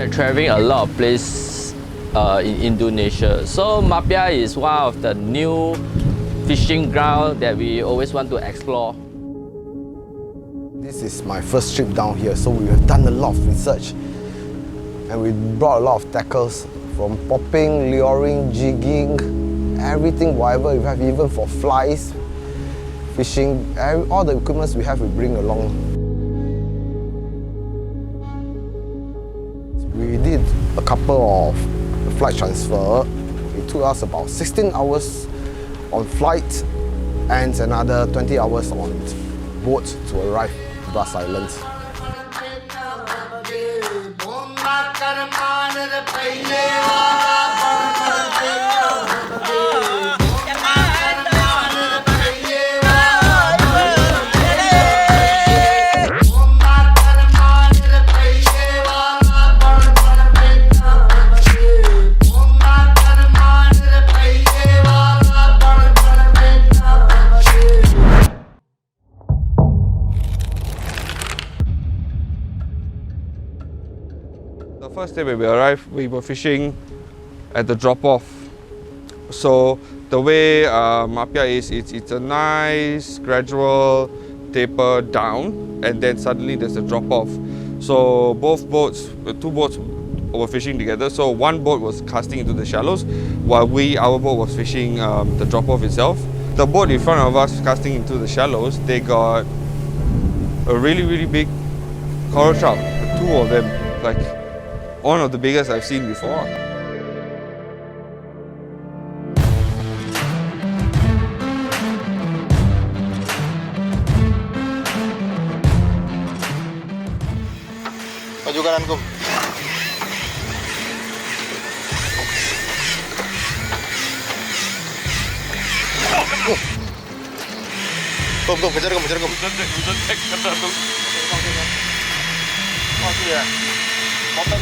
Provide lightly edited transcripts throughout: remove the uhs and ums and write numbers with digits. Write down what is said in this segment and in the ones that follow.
are traveling a lot of places in Indonesia. So Mapia is one of the new fishing ground that we always want to explore. This is my first trip down here, so we have done a lot of research. And we brought a lot of tackles from popping, luring, jigging, everything, whatever we have, even for flies, fishing, all the equipment we have, we bring along. We did a couple of flight transfer. It took us about 16 hours on flight and another 20 hours on boat to arrive at Brass Island. The first day when we arrived, we were fishing at the drop-off. So the way Mapia is, it's a nice gradual taper down, and then suddenly there's a drop-off. So both boats, two boats were fishing together. So one boat was casting into the shallows, while our boat was fishing the drop-off itself. The boat in front of us casting into the shallows, they got a really big coral trout, two of them, like one of the biggest I've seen before. Maju kanan, Kum. Kum, kejar Kum, kejar Kum. Oh, iya. Motor.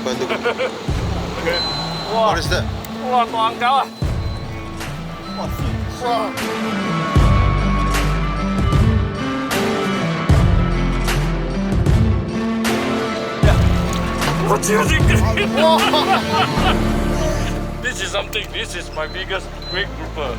Bantu. Wah. What is that? Wah, tuangkau ah. Wah. This is something. This is my biggest great grouper.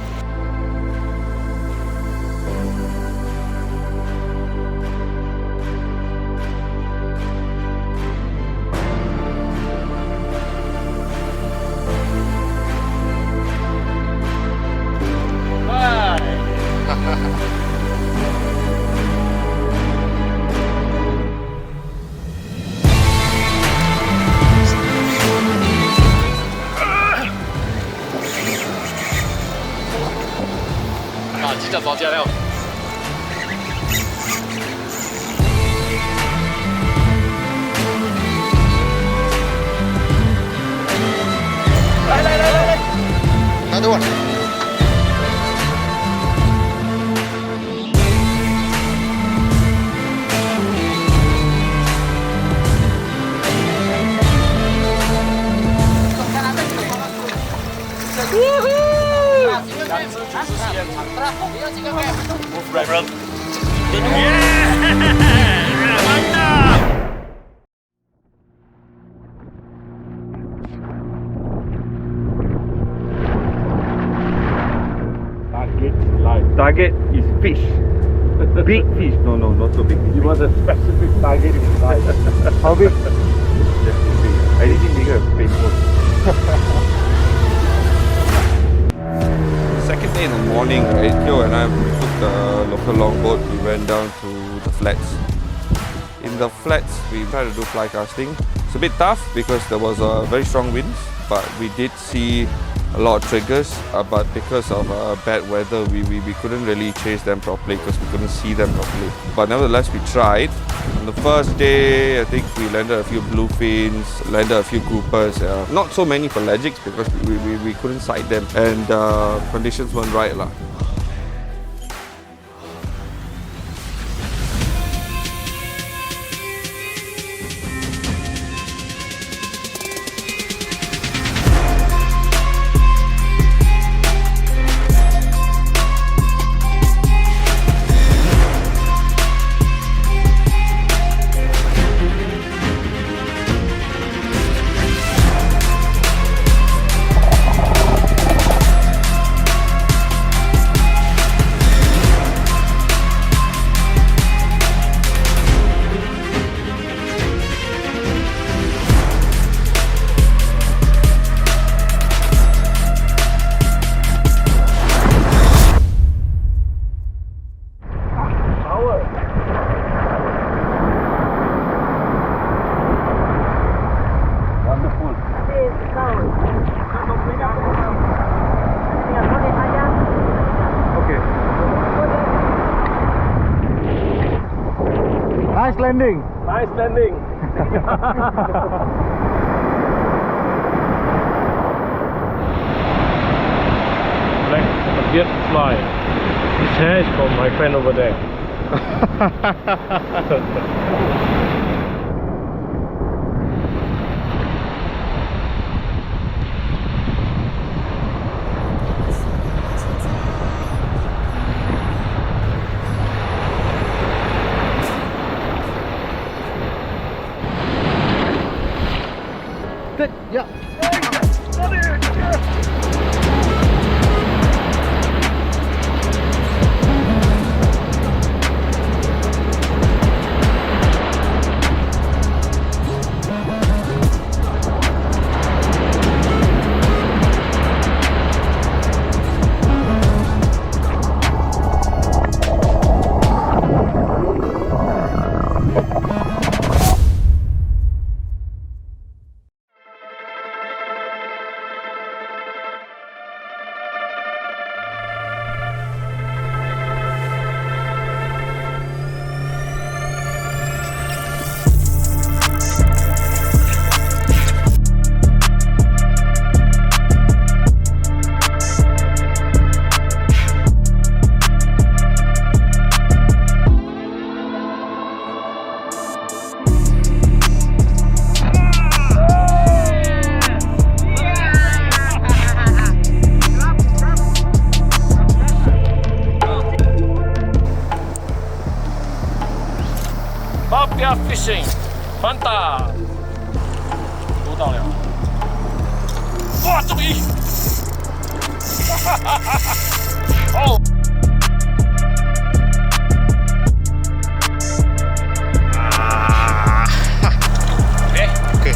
Another one. Target is fish. Big fish. No, not so big. You want a specific target in life. How big? Just big. Anything bigger, painful. Second day in the morning, right, Kyo and I took the local longboat. We went down to the flats. In the flats, we tried to do fly casting. It's a bit tough because there was very strong winds, but we did see a lot of triggers. But because of bad weather, we couldn't really chase them properly because we couldn't see them properly. But nevertheless, we tried. On the first day, I think we landed a few bluefins, landed a few groupers. Not so many pelagics because we couldn't sight them, and conditions weren't right lah. Nice landing. Nice landing. Like a beard fly. This hair is from my friend over there. Good. Yeah. Mapia fishing， 翻大，都到了，哇，终于，哦，啊 ，OK，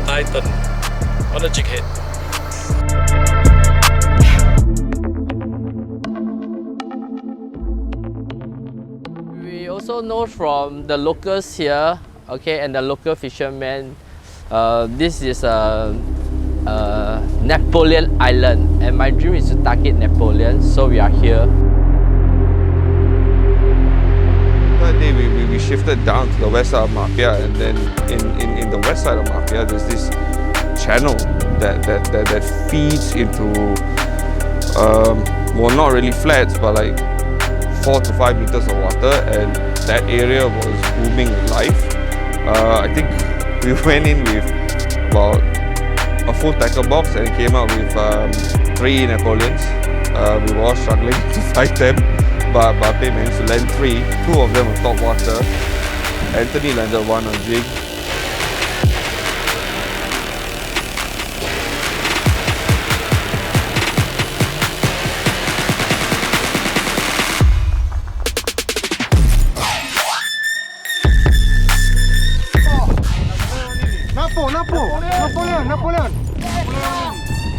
Titan on the jig head. We also know from the locals here, okay, and the local fishermen, this is a Napoleon Island, and my dream is to target Napoleon, so we are here. That day we shifted down to the west side of Mapia, and then in the west side of Mapia there's this channel that feeds into well, not really flats, but like 4 to 5 meters of water, and that area was booming with life. I think we went in with about a full tackle box and came out with 3 Napoleons. We were all struggling to fight them, but Mapia managed to land 3. 2 of them on top water. Anthony landed 1 on jig. Napoleon.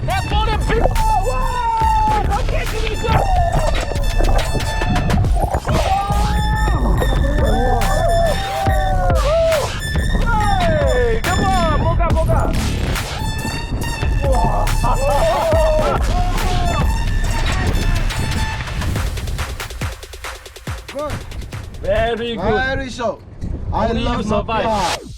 Napoleon big. Wow! Okay, hey, come on, boga, boga. Good. Very good. Very show. I Only love you survive. Mapia.